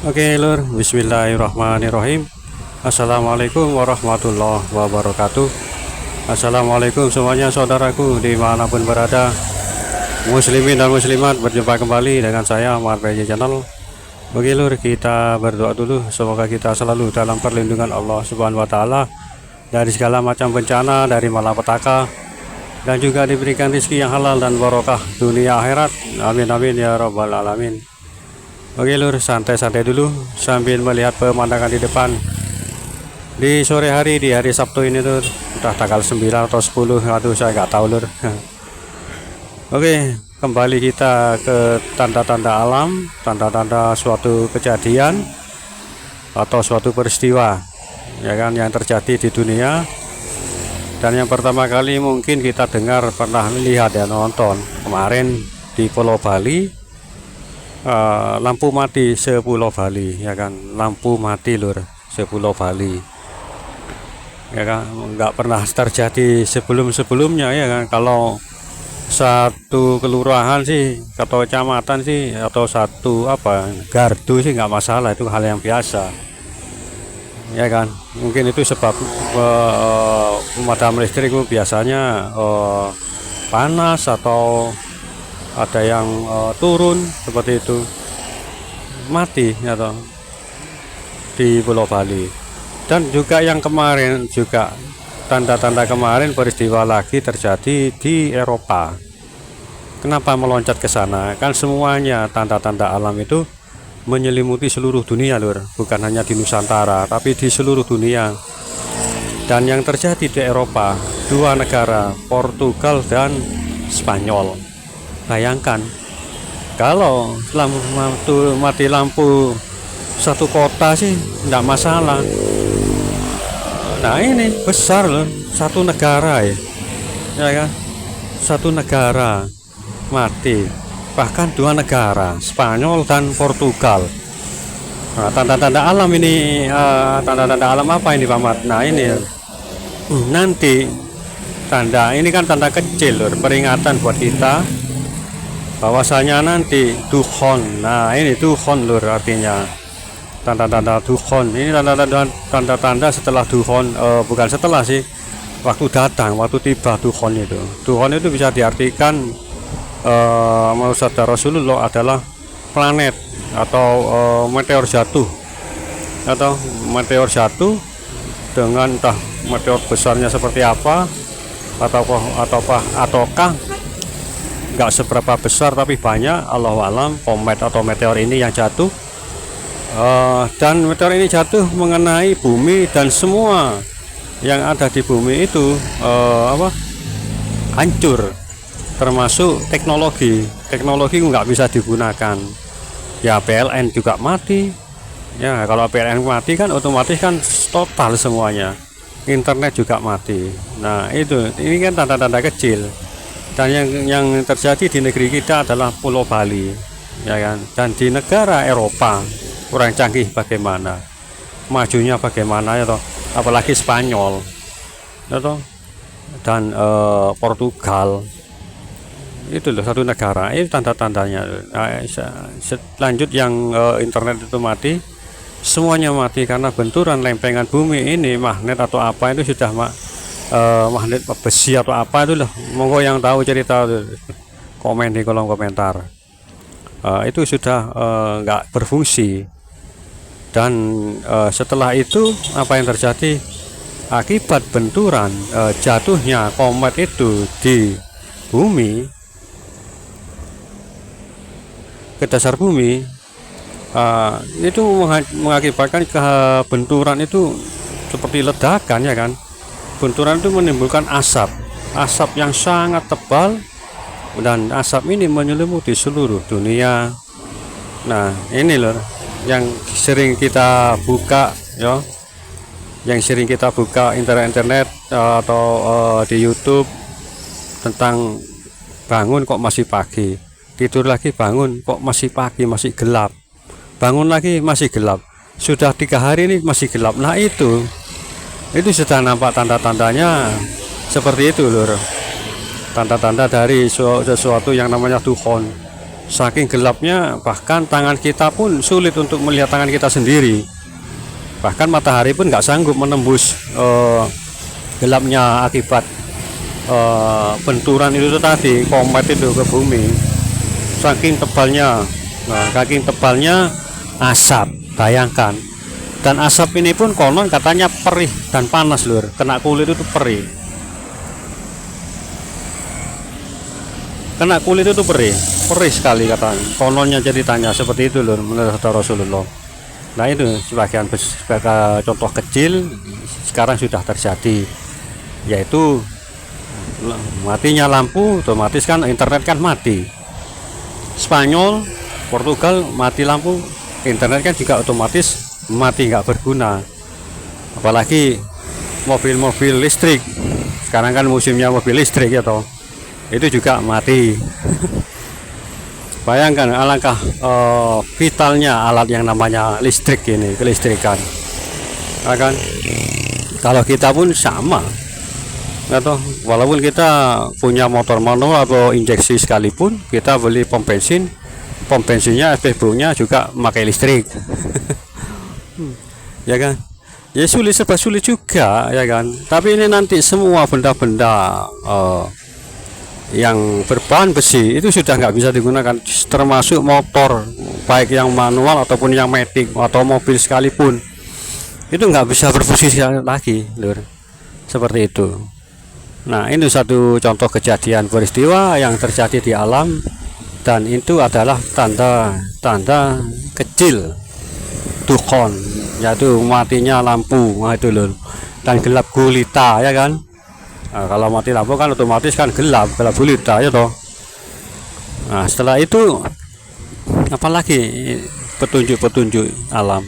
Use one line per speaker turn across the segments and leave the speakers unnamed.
Oke lur, bismillahirrahmanirrahim. Assalamualaikum warahmatullahi wabarakatuh. Assalamualaikum semuanya saudaraku dimanapun berada, muslimin dan muslimat. Berjumpa kembali dengan saya Muhammad PJ Channel. Oke lur, kita berdoa dulu, semoga kita selalu dalam perlindungan Allah Subhanahu wa Ta'ala dari segala macam bencana, dari malapetaka, dan juga diberikan rezeki yang halal dan barokah dunia akhirat. Amin amin ya rabbal alamin. Oke lur, santai-santai dulu sambil melihat pemandangan di depan. Di sore hari, di hari Sabtu ini tuh, entah tanggal 9 atau 10, aduh saya nggak tahu lur. Oke, kembali kita ke tanda-tanda alam, tanda-tanda suatu kejadian atau suatu peristiwa, ya kan, yang terjadi di dunia. Dan yang pertama kali mungkin kita dengar, pernah lihat ya, nonton kemarin di Pulau Bali. Lampu mati sepulau Bali, ya kan, lampu mati lur sepulau Bali, ya kan, nggak pernah terjadi sebelumnya, ya kan. Kalau satu kelurahan sih atau kecamatan sih atau satu gardu sih nggak masalah, itu hal yang biasa, ya kan. Mungkin itu sebab pemadam listrik itu biasanya panas atau ada yang turun seperti itu, mati atau di Pulau Bali. Dan juga yang kemarin juga tanda-tanda kemarin peristiwa lagi terjadi di Eropa. Kenapa meloncat ke sana? Kan semuanya tanda-tanda alam itu menyelimuti seluruh dunia lur, bukan hanya di Nusantara tapi di seluruh dunia. Dan yang terjadi di Eropa, dua negara, Portugal dan Spanyol. Bayangkan kalau mati lampu satu kota sih tidak masalah. Nah ini besar loh, satu negara ya kan, satu negara mati, bahkan dua negara, Spanyol dan Portugal. Nah, tanda-tanda alam ini, tanda-tanda alam apa ini Pak Mat? Nah ini nanti tanda ini kan tanda kecil loh, peringatan buat kita bahwasanya nanti Tuhon. Nah ini Tuhon lur, artinya tanda-tanda Tuhon ini, tanda-tanda setelah Tuhon, bukan setelah sih, waktu datang, waktu tiba Tuhon itu. Tuhon itu bisa diartikan menurut sabda Rasulullah adalah planet atau meteor jatuh, atau meteor jatuh dengan entah meteor besarnya seperti apa, ataukah nggak seberapa besar tapi banyak, Allahu alam, komet atau meteor ini yang jatuh, dan meteor ini jatuh mengenai bumi, dan semua yang ada di bumi itu hancur, termasuk teknologi nggak bisa digunakan ya. PLN juga mati ya, kalau PLN mati kan otomatis kan total semuanya, internet juga mati. Nah ini kan tanda-tanda kecil. Dan yang terjadi di negeri kita adalah Pulau Bali, ya kan. Dan di negara Eropa kurang canggih bagaimana, majunya bagaimana ya toh, apalagi Spanyol ya toh, dan Portugal, itu loh satu negara. Ini tanda-tandanya. Nah, lanjut yang internet itu mati, semuanya mati karena benturan lempengan bumi ini, magnet atau apa itu sudah magnet besi atau apa itu loh. Monggo yang tahu cerita komen di kolom komentar. Itu sudah nggak berfungsi. Dan setelah itu apa yang terjadi akibat benturan jatuhnya komet itu di bumi, ke dasar bumi, itu mengakibatkan benturan itu seperti ledakan, ya kan. Benturan itu menimbulkan asap yang sangat tebal, dan asap ini menyelimuti seluruh dunia. Nah ini loh yang sering kita buka ya, yang sering kita buka internet atau di YouTube, tentang bangun kok masih pagi, tidur lagi bangun kok masih pagi, masih gelap, bangun lagi masih gelap, sudah 3 hari ini masih gelap. Nah itu sudah nampak tanda-tandanya seperti itu lur, tanda-tanda dari sesuatu yang namanya Tuhon. Saking gelapnya bahkan tangan kita pun sulit untuk melihat tangan kita sendiri. Bahkan matahari pun nggak sanggup menembus gelapnya akibat benturan itu tadi, komet itu ke bumi. Saking tebalnya, saking tebalnya asap, bayangkan. Dan asap ini pun konon katanya perih dan panas lur, kena kulit itu perih. Kena kulit itu perih, perih sekali katanya. Kononnya ceritanya seperti itu lur, menurut Rasulullah. Nah itu sebagian contoh kecil sekarang sudah terjadi, yaitu matinya lampu, otomatis kan internet kan mati. Spanyol, Portugal mati lampu, internet kan juga otomatis mati, nggak berguna. Apalagi mobil-mobil listrik, sekarang kan musimnya mobil listrik ya toh, itu juga mati. Bayangkan alangkah vitalnya alat yang namanya listrik ini, kelistrikan. Ya kan? Kalau kita pun sama, atau walaupun kita punya motor manual atau injeksi sekalipun, kita beli pom bensinnya SPBU-nya juga memakai listrik. Ya kan, ya sulit, serba sulit juga ya kan. Tapi ini nanti semua benda-benda yang berbahan besi itu sudah nggak bisa digunakan, termasuk motor baik yang manual ataupun yang metik atau mobil sekalipun, itu nggak bisa berfungsi lagi lur, seperti itu. Nah ini satu contoh kejadian peristiwa yang terjadi di alam, dan itu adalah tanda kecil dukhon, yaitu matinya lampu. Nah itu lho, dan gelap gulita ya kan. Nah, kalau mati lampu kan otomatis kan gelap gulita ya toh. Nah setelah itu apalagi petunjuk-petunjuk alam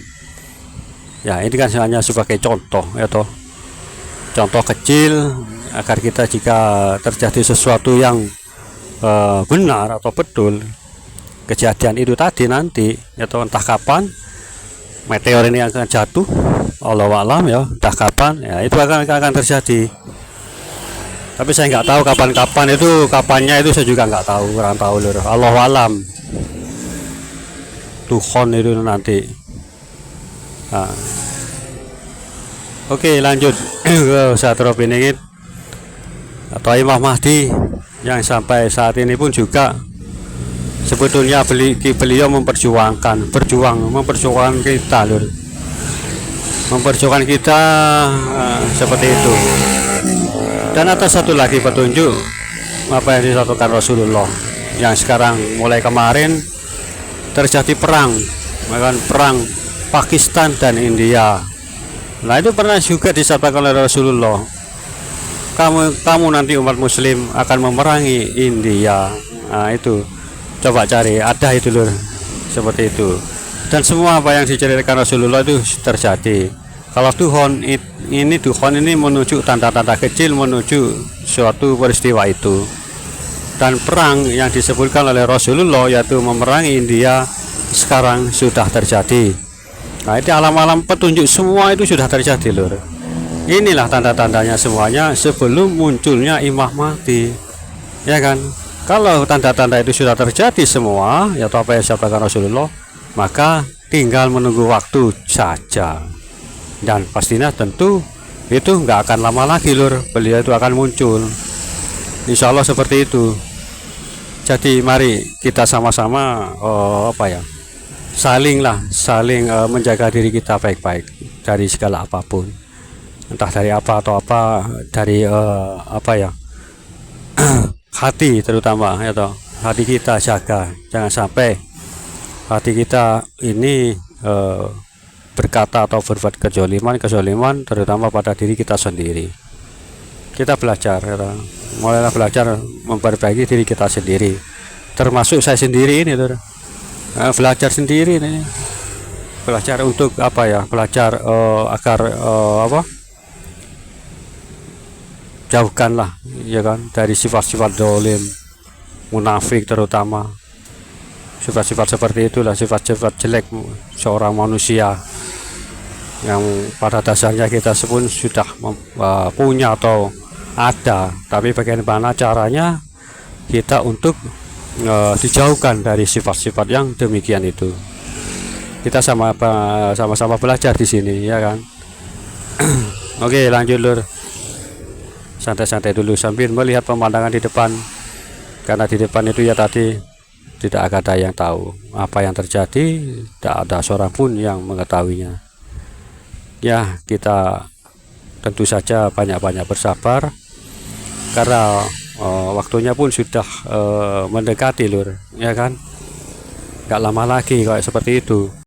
ya, ini kan hanya sebagai contoh ya toh, contoh kecil agar kita jika terjadi sesuatu yang benar atau betul kejadian itu tadi nanti ya toh, entah kapan meteor ini akan jatuh, Allah alam ya, entah kapan ya itu akan terjadi. Tapi saya nggak tahu kapan itu, kapannya itu saya juga nggak tahu, kurang tahu lur, Allah alam. Tuhon itu nanti. Nah. Oke lanjut ke Satrop ini atau Imam Mahdi yang sampai saat ini pun juga sebetulnya beliau memperjuangkan kita lur, memperjuangkan kita seperti itu. Dan ada satu lagi petunjuk apa yang disatukan Rasulullah, yang sekarang mulai kemarin terjadi perang Pakistan dan India. Nah itu pernah juga disabdakan oleh Rasulullah, kamu nanti umat muslim akan memerangi India. Nah itu coba cari, ada itu lur, seperti itu. Dan semua apa yang diceritakan Rasulullah itu terjadi. Kalau Tuhan ini menuju tanda-tanda kecil menuju suatu peristiwa itu. Dan perang yang disebutkan oleh Rasulullah yaitu memerangi India sekarang sudah terjadi. Nah itu alam-alam petunjuk semua itu sudah terjadi lur. Inilah tanda-tandanya semuanya sebelum munculnya Imam Mahdi, ya kan. Kalau tanda-tanda itu sudah terjadi semua, yaitu apa yang disabdakan Rasulullah, maka tinggal menunggu waktu saja. Dan pastinya tentu itu nggak akan lama lagi lur, beliau itu akan muncul, insya Allah seperti itu. Jadi mari kita sama-sama saling menjaga diri kita baik-baik dari segala apapun, entah dari apa atau apa, dari hati terutama ya toh, hati kita jaga, jangan sampai hati kita ini berkata atau berbuat kezaliman terutama pada diri kita sendiri. Kita belajar ya toh, mulailah belajar memperbaiki diri kita sendiri, termasuk saya sendiri ini toh. Belajar sendiri nih, belajar untuk belajar agar jauhkanlah ya kan dari sifat-sifat dolim, munafik terutama, sifat-sifat seperti itulah, sifat-sifat jelek seorang manusia yang pada dasarnya kita pun sudah punya atau ada, tapi bagaimana caranya kita untuk dijauhkan dari sifat-sifat yang demikian itu. Kita sama-sama belajar di sini, ya kan? Oke, lanjut lur. Santai-santai dulu sambil melihat pemandangan di depan, karena di depan itu ya tadi tidak ada yang tahu apa yang terjadi, tidak ada seorang pun yang mengetahuinya. Ya, kita tentu saja banyak-banyak bersabar karena waktunya pun sudah mendekati lur, ya kan? Gak lama lagi kayak seperti itu.